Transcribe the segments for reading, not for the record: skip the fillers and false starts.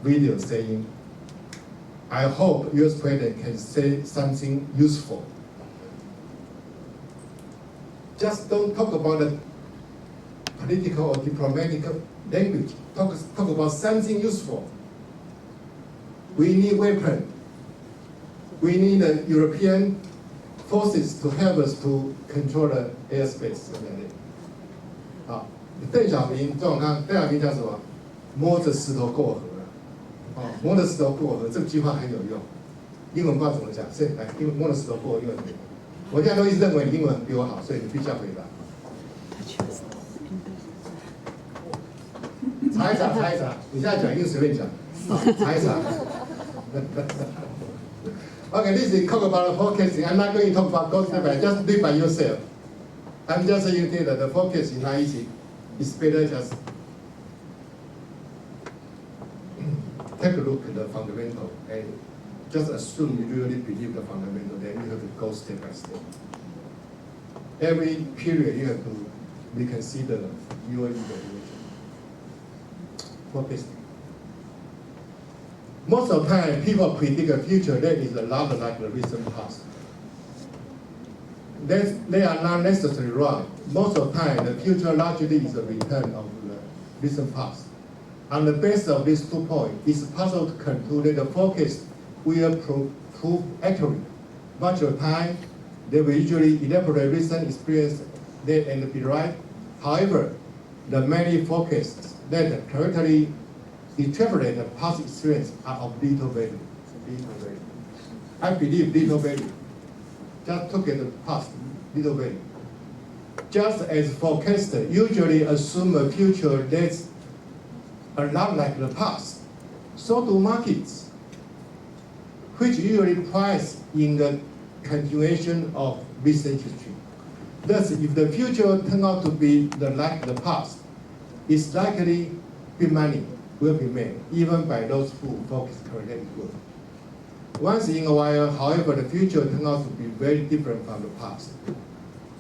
video saying, I hope US President can say something useful. Just don't talk about the political or diplomatic language. Talk about something useful. We need weapons. We need the European forces to help us to control the airspace. 好，邓小平这种看，邓小平叫什么？摸着石头过河。哦，摸着石头过河，这句话很有用。英文不知道怎么讲，所以来，英文摸着石头过河，英文怎么讲？我现在都一直认为你英文比我好，所以你必须要回答。查一查，查一查，你现在讲英文随便讲，查一查。Okay, this is talk about the forecasting. I'm not going to talk about go step by just do it by yourself. I'm just saying that the focus is not easy. It's better just take a look at the fundamental and just assume you really believe the fundamental, then you have to go step by step. Every period you have to reconsider your evaluation. Focusing. Most of the time, people predict a future that is a lot like the recent past. They are not necessarily wrong. Most of the time, the future largely is a return of the recent past. On the basis of these 2 points, it's possible to conclude that the forecast will prove accurate. Much of the time, they will usually elaborate recent experience that and be right. However, the many forecasts that correctly interpret the past experience are of little value. Little value. I believe little value. Just look at the past, little value. Just as forecasters usually assume a future that's a lot like the past, so do markets, which usually price in the continuation of recent history. Thus, if the future turns out to be like the past, it's likely big money will be made, even by those who focus correctly good. Once in a while, however, the future turns out to be very different from the past.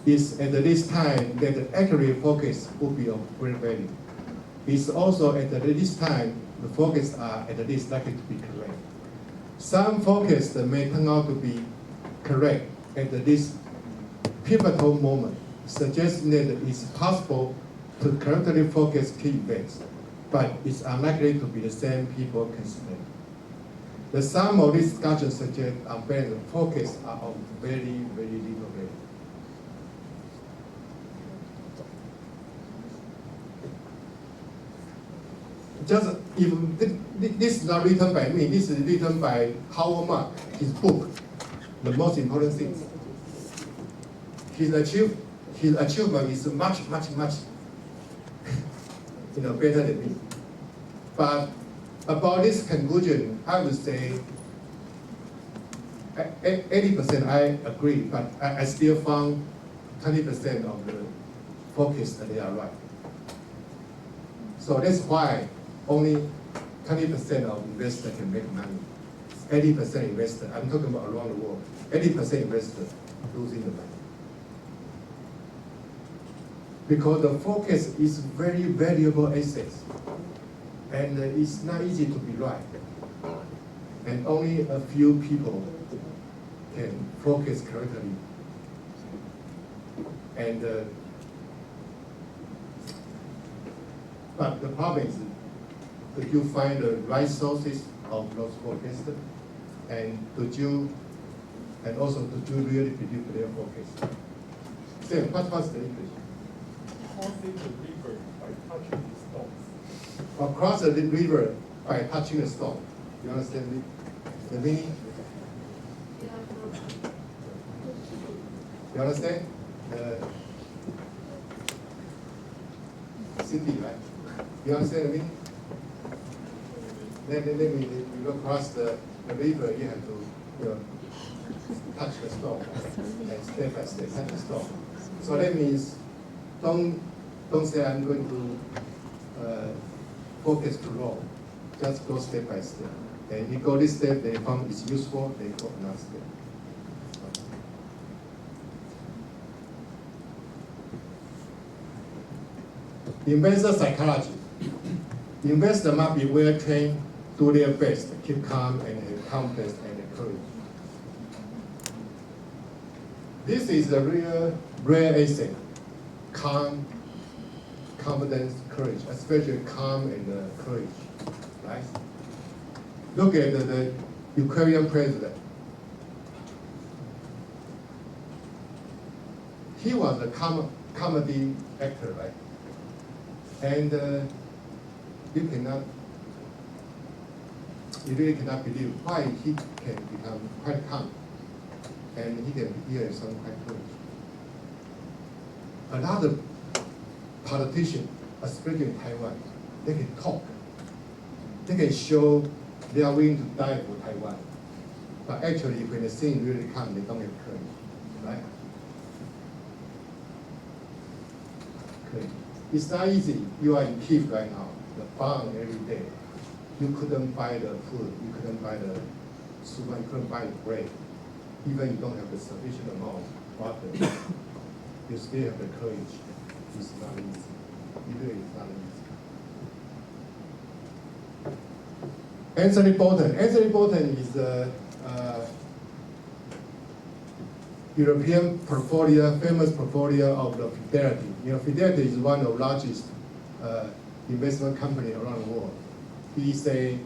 It's at this time that the accurate focus will be of great value. It's also at this time the focus are at least likely to be correct. Some focus may turn out to be correct at this pivotal moment, suggesting that it's possible to correctly focus key events, but it's unlikely to be the same people considered. The sum of these discussions suggests unbalanced focus are of very, very little value. Just if this is not written by me, this is written by Howard Mark, his book, The Most Important Things. His achievement is much, much, much better than me. But about this conclusion, I would say 80% I agree, but I still found 20% of the focus that they are right. So that's why only 20% of investors can make money. 80% investor, I'm talking about around the world, 80% investor losing the money. Because the focus is very valuable assets, and it's not easy to be right. And only a few people can focus correctly. And but the problem is, could you find the right sources of those forecasts, and also did you really predict their forecast? So what's the English? Crossing the river by touching the stones. Across the river by touching the stone. You understand the meaning? You understand? Cindy, right? You understand the meaning? Then you go across the river, you have to touch the stone, and step by step touch the stone. So that means don't say I'm going to focus too long. Just go step by step. And you go this step, they found it's useful, they go another step. Investor psychology. Investor must be well trained do their best, keep calm and have confidence and courage. This is a real rare asset, calm, confidence, courage, especially calm and courage, right? Look at the Ukrainian president. He was a comedy actor, right? And you really cannot believe why he can become quite calm and he can hear some quite courage. Another politician, especially in Taiwan, they can talk. They can show they are willing to die for Taiwan. But actually, when the scene really comes, they don't have courage, right? Okay. It's not easy. You are in Kyiv right now, the bomb every day. You couldn't buy the food, you couldn't buy the soup, you couldn't buy the bread. Even you don't have the sufficient amount of water, you still have the courage. It's not easy. Really, it's not easy. Anthony Bolton. Anthony Bolton is a European portfolio, famous portfolio of the Fidelity. You know, Fidelity is one of the largest investment company around the world. He say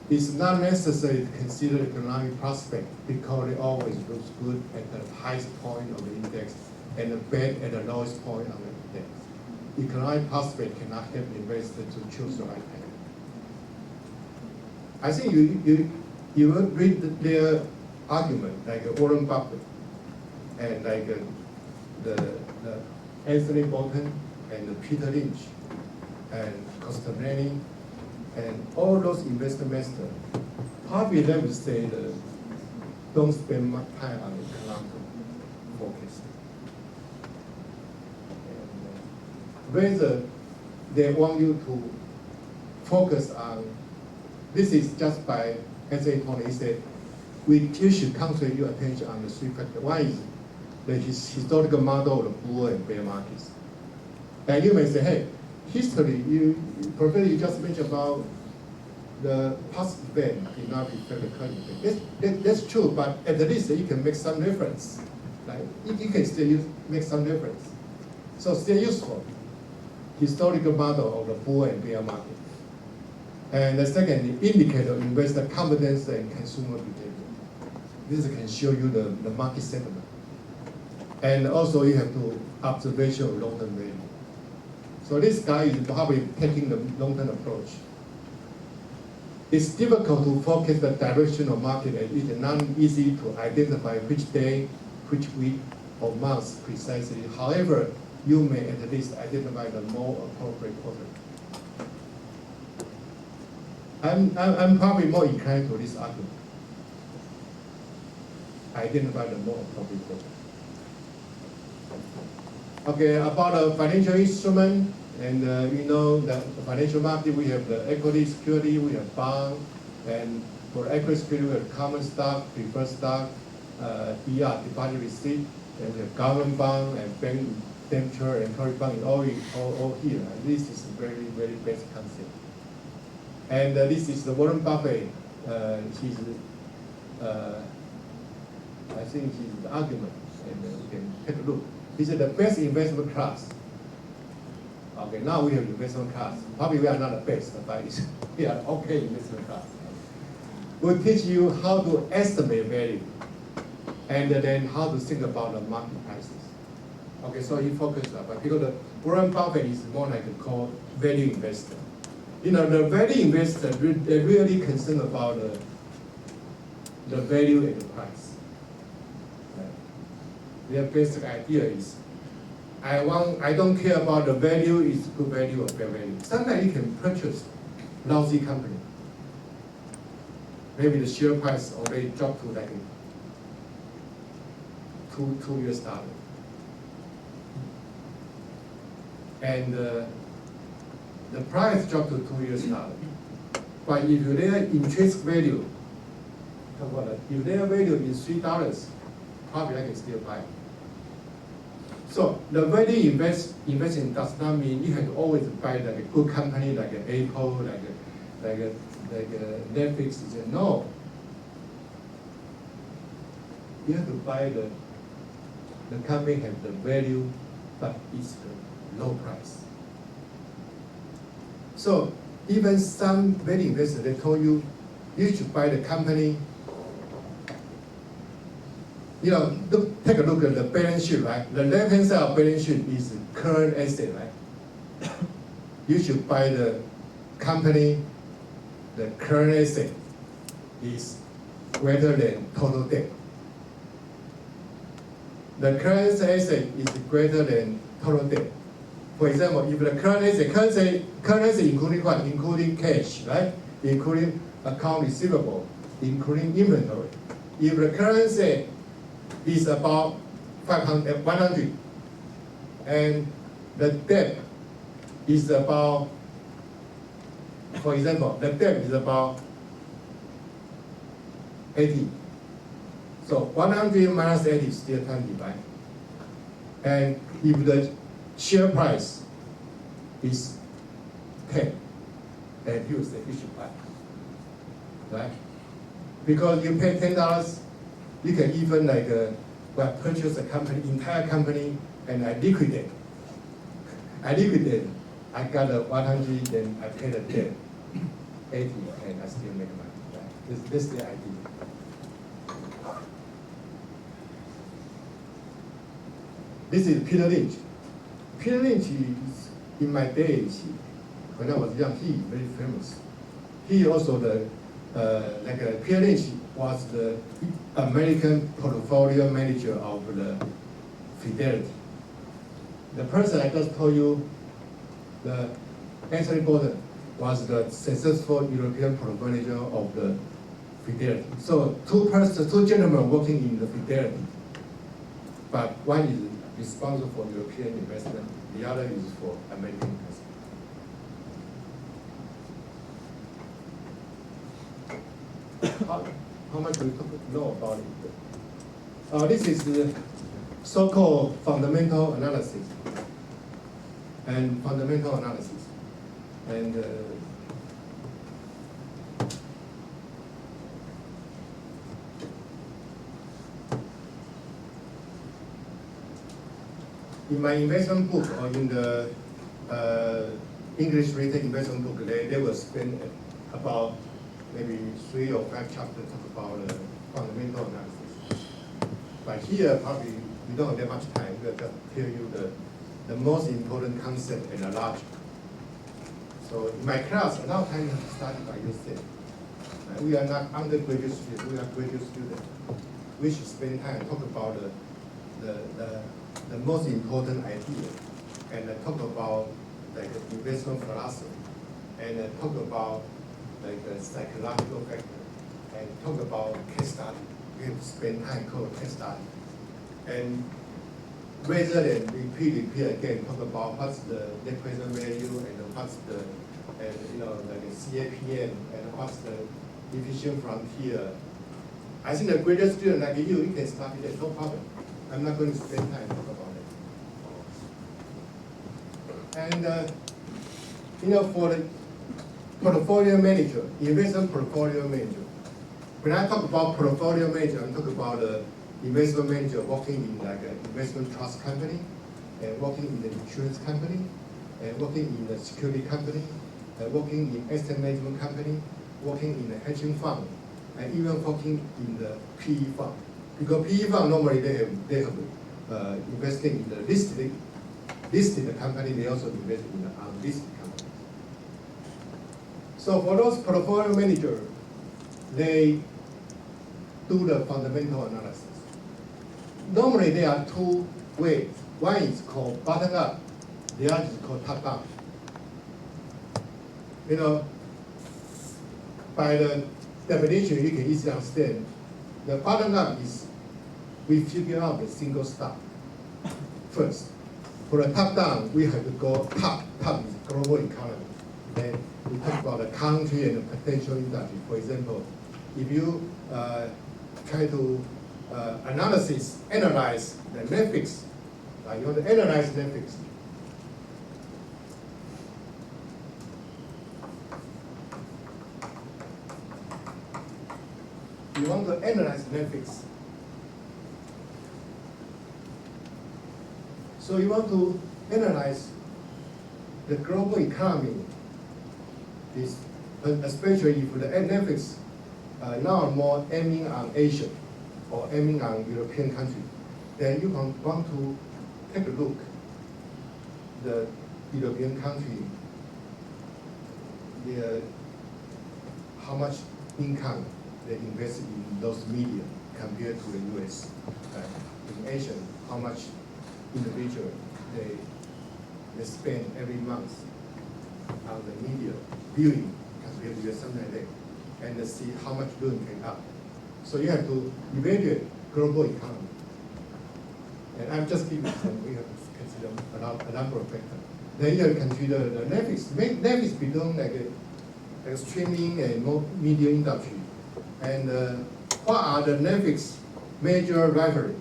it's not necessary to consider economic prospect because it always looks good at the highest point of the index and bad at the lowest point of the index. Economic prospect cannot help investors to choose the right time. I think you will read their argument like Warren Buffett and like the Anthony Bolton and Peter Lynch and Costantini and all those investment masters. Probably they will say that don't spend much time on economic focus. Rather, they want you to focus on, this is just by Anthony Bolton, he said, you should concentrate your attention on the three factors. One is the historical model of the bull and bear markets. And you may say, hey, history, Professor, you just mentioned about the past event did not reflect the current event. That's true, but at least you can make some reference. Like, you can still make some reference. So still useful. Historical model of the bull and bear market. And the second, indicator of investor confidence and consumer behavior. This can show you the market sentiment. And also you have to observation of long-term value. So this guy is probably taking the long-term approach. It's difficult to focus the direction of market and it's not easy to identify which day, which week, or month precisely. However, you may at least identify the more appropriate quarter. I'm probably more inclined to this argument. Identify the more appropriate quarter. Okay, about the financial instrument, and you know that the financial market, we have the equity security, we have bond, and for equity security, we have common stock, preferred stock, DR, deposit receipt, and we have government bond, and bank debenture, and current bond, all here. And this is a very, very basic concept. And this is the Warren Buffett, he's, I think he's the argument, and we can take a look. This is the best investment class. Okay, now we have investment class. Probably we are not the best, but we are okay investment class. We'll teach you how to estimate value, and then how to think about the market prices. Okay, so he focused on, but because the Warren Buffett is more like a called value investor. You know, the value investor, they're really concerned about the value and the price. Their basic idea is, I don't care about the value, is good value or bad value. Sometimes you can purchase lousy company. Maybe the share price already dropped to like $2 US. And the price dropped to $2 US. But if their intrinsic value, if their value is $3, probably I can still buy. So the value investing does not mean you have to always buy like a good company like an Apple, like like Netflix is a no. You have to buy the company have the value, but it's the low price. So even some value investors, they told you, you should buy the company. You know, take a look at the balance sheet, right? The left-hand side of balance sheet is the current asset, right? You should buy the company, the current asset is greater than total debt. The current asset is greater than total debt. For example, if the current asset including what? Including cash, right? Including account receivable, including inventory. If the current asset is about 100, and the debt is about, for example, the debt is about 80. So 100 minus 80 is still 20, right? And if the share price is 10, then you say you should buy, right? Because you pay $10, you can even like purchase a company, entire company, and I liquidate. I got a 100, then I pay the debt 80, and I still make money. Right? This is the idea. This is Peter Lynch. Peter Lynch is, in my days, when I was young, he is very famous. He also Peter Lynch was the American portfolio manager of the Fidelity. The person I just told you, the Anthony Gordon, was the successful European portfolio manager of the Fidelity. So two gentlemen working in the Fidelity, but one is responsible for European investment, the other is for American investment. How much do we know about it? This is the so-called fundamental analysis. And in my investment book, or in the English retail investment book, they will spend about maybe 3 or 5 chapters talk about fundamental analysis. But here, probably we don't have that much time. We'll just tell you the most important concept and the logic. So in my class, a lot of time you have to study by yourself. We are not undergraduate students, we are graduate students. We should spend time talk about the most important idea, and talk about like investment philosophy, and talk about like a psychological factor, and talk about case study. We have to spend time called case study. And rather than repeat again, talk about what's the net present value, and what's the like a CAPM, and what's the efficient frontier. I think a graduate student like you can study that, no problem. I'm not going to spend time talk about it. And for the portfolio manager, investment portfolio manager. When I talk about portfolio manager, I'm talking about the investment manager working in like an investment trust company, and working in the insurance company, and working in the security company, and working in asset management company, working in the hedging fund, and even working in the PE fund. Because PE fund normally they have investing in the listed company. They also invest in the unlisted company. So for those portfolio managers, they do the fundamental analysis. Normally there are 2 ways. One is called bottom up, the other is called top down. By the definition, you can easily understand. The bottom up is we figure out the single stock first. For the top down, we have to go top. Top is global economy. Then we talk about the country and the potential industry. For example, if you try to analyze the Netflix, you want to analyze Netflix. you want to analyze Netflix. So you want to analyze the global economy, especially if the Netflix now more aiming on Asia or aiming on European country, then you want to take a look the European country, how much income they invest in those media compared to the US. In Asia, how much individual they spend every month on the media viewing compared to US, something like that, and see how much doing can up. So you have to evaluate global economy. And I'm just giving some, we have to consider a number of factors. Then you consider the Netflix. Netflix become like a streaming and media industry. And what are the Netflix major library?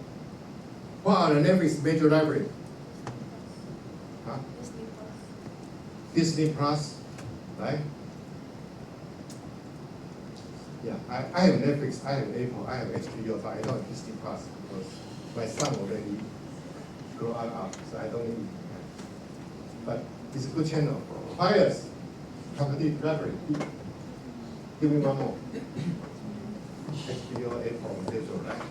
What are the Netflix major library? Huh? Disney Plus, right? Yeah, I have Netflix, I have Apple, I have HBO, but I don't have Disney Plus because my son already grew up, so I don't need it. But it's a good channel. Buyers, competitive library. Give me one more. HBO, Apple, Digital, right?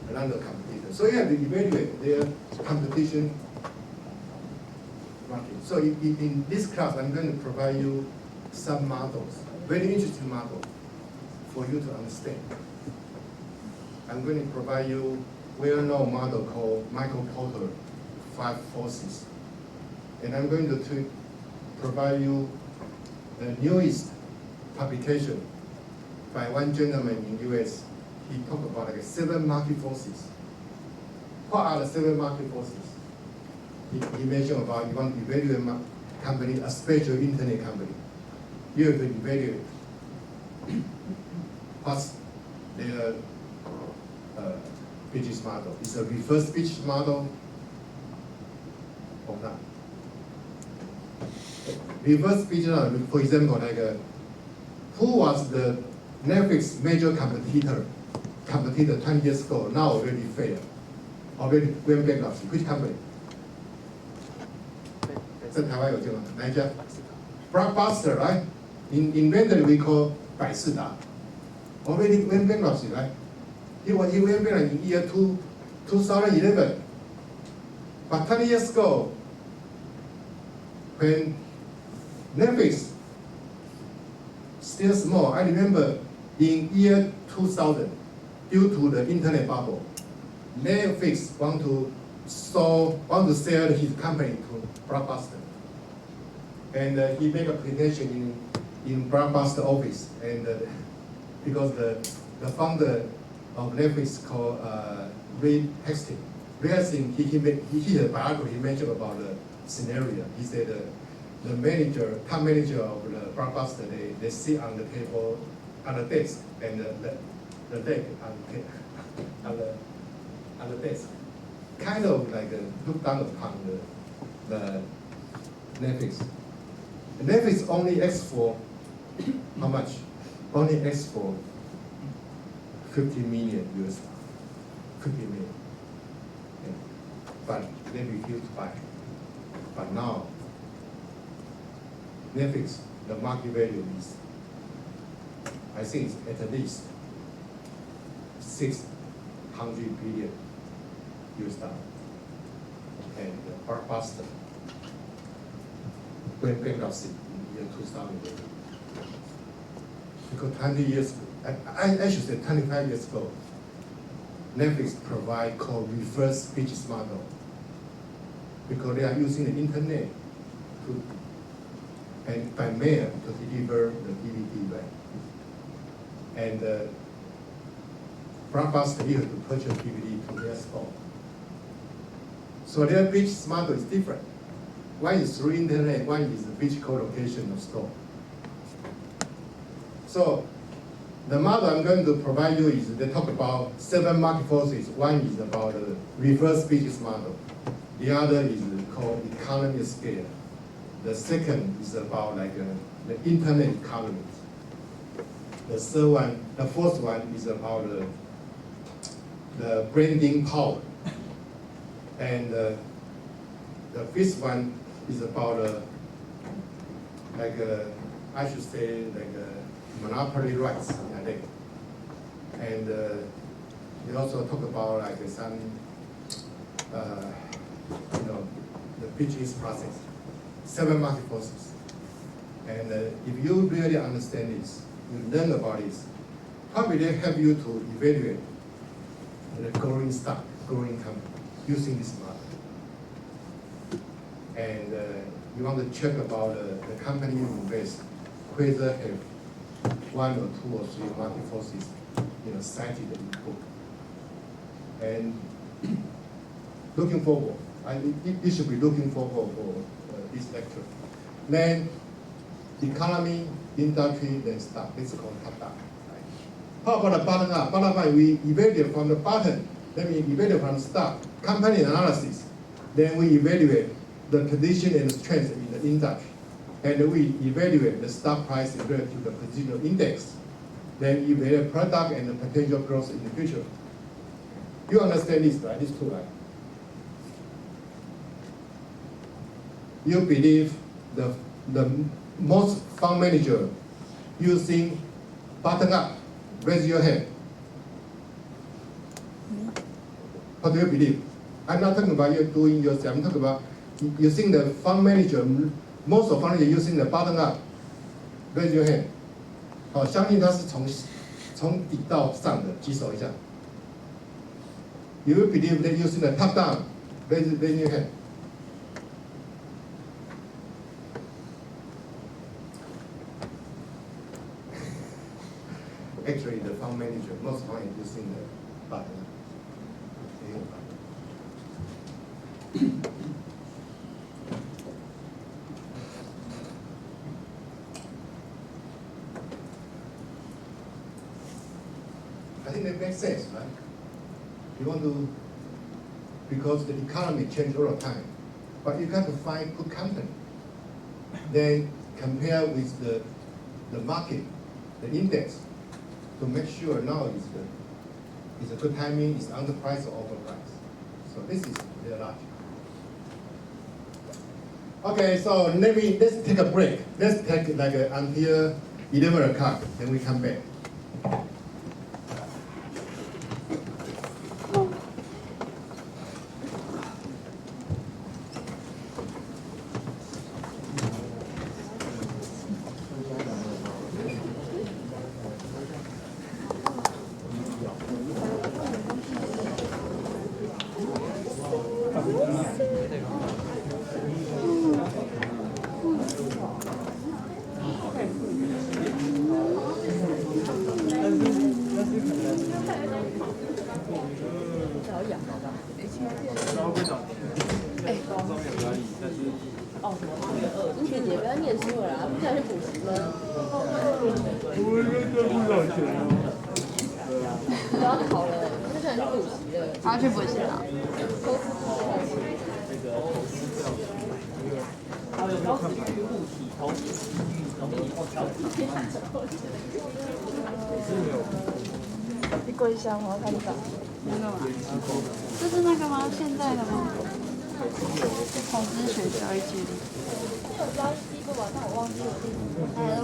Another competitor. So you have to evaluate their competition market. So in this class, I'm going to provide you some models, very interesting model for you to understand. I'm going to provide you well-known model called Michael Porter 5 forces. And I'm going to provide you the newest publication by one gentleman in US. He talked about like 7 market forces. What are the 7 market forces? He mentioned about you want to evaluate a company, especially internet company. You have to evaluate what's their business model. It's a reverse business model or not. Reverse business model, for example, like who was the Netflix major competitor 20 years ago, now already failed, already went bankruptcy. Which company? 在台湾有这个哪一家 ？Blockbuster, right? In Mandarin we call 百事达 already went bankruptcy, right? He went bankrupt in year 2011. But 20 years ago, when Netflix still small, I remember in year 2000, due to the internet bubble, Netflix want to sell his company to Blockbuster, and he made a presentation in Blockbuster office, and because the founder of Netflix called Reed Hastings. Reed Hastings, he had a biography. He mentioned about the scenario. He said the top manager of the Blockbuster, they sit on the table, on the desk, and the leg on the desk, kind of like look down upon the Netflix. Netflix only asks for how much? Only asks for 50 million US. 50 million. Yeah. But they refuse to buy. But now, Netflix, the market value is, I think it's at least 600 billion US dollars. And Blockbuster went bankruptcy in year 2000. Because 20 years ago, I should say 25 years ago, Netflix provide called reverse business model, because they are using the internet and by mail to deliver the DVD, right? And Blockbuster have to purchase DVD to their store. So their business model is different. One is through internet, one is the physical location of store. So the model I'm going to provide you is, they talk about 7 market forces. One is about the reverse business model. The other is called economy scale. The second is about like the internet economy. The fourth one is about the branding power. And the fifth one is about I should say monopoly rights, I think. And we also talk about some the business process, 7 market forces. And if you really understand this, you learn about this, probably they help you to evaluate the growing stock, growing company using this model. And you want to check about the company you invest, whether have 1 or 2 or 3 market forces cited in the book. And looking forward, you should be looking forward for this lecture. Then economy, industry, then stock. This is called top down. Right? How about the bottom up? Bottom up, we evaluate from the bottom. Then we evaluate from stock, company analysis. Then we evaluate the position and strength in the industry. And we evaluate the stock price relative to the positional index. Then evaluate product and the potential growth in the future. You understand this, right? This too, right? You believe the most fund manager using bottom up? Raise your hand. What do you believe? I'm not talking about you doing yourself. I'm talking about using the fund manager. Most of fund manager using the bottom up. Raise your hand. 好，相信他是从底到上的，举手一下。You believe that using the top down? Raise your hand. Actually, the fund manager, most fund is using the bottom up. I think that makes sense, right? You want to, because the economy changes all the time, but you got to find good company. Then compare with the market, the index, to make sure now is a good timing, is underpriced or overpriced. So this is the logic. Okay, so let's take a break. Let's take until 11 o'clock, then we come back.学姐不要念书了啦，不想去补习了。我认真不少钱啊。都要考了，不想去补习了。他要去补习了。你跪一下，我要看到。那个吗？这是那个吗？现在的吗？投资学交易记录。我有交易记录吧，但我忘记了。还有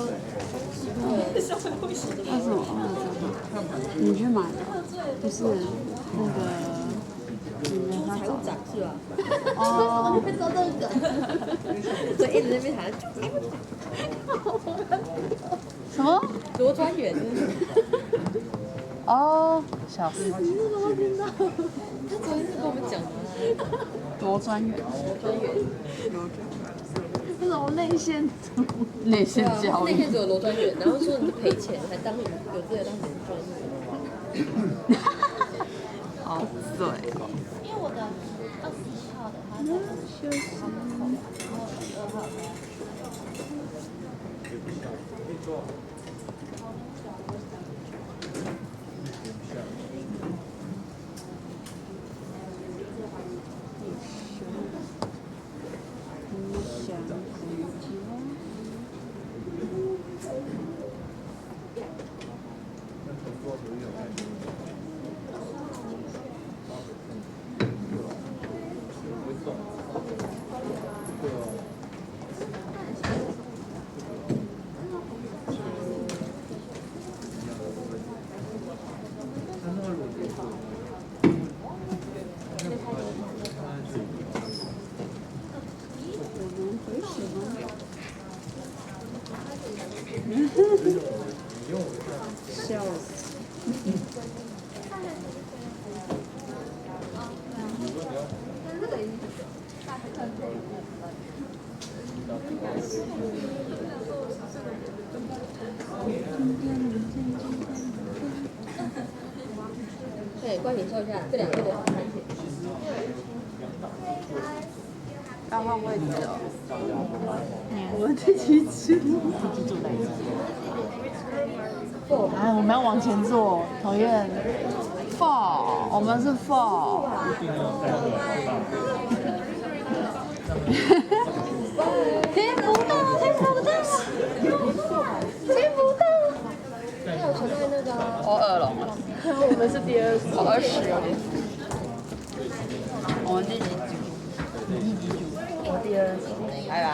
什么不行？为什么？你去买的？不是那个。财务长是吧？哦，会做这个，所以一直在那边喊。什么？罗专员。哦，小事。你怎么听到？他昨天是跟我们讲的。罗专员。罗专员。那种内线交易。内线只有罗专员，然后说你赔钱还当有这个当罗专员。好对。因为我的21号的，他在休息，然后22号才。笑死！对，关你说一下，这两个的。要换位置哦。我们自己吃。哎，我们要往前坐，讨厌。fall， 我们是 fall。听不到，听不到，听不到。还有前面那个。我耳聋了。我们是第二组。我20有点。我们第几组？你第几组？我第二组。拜拜。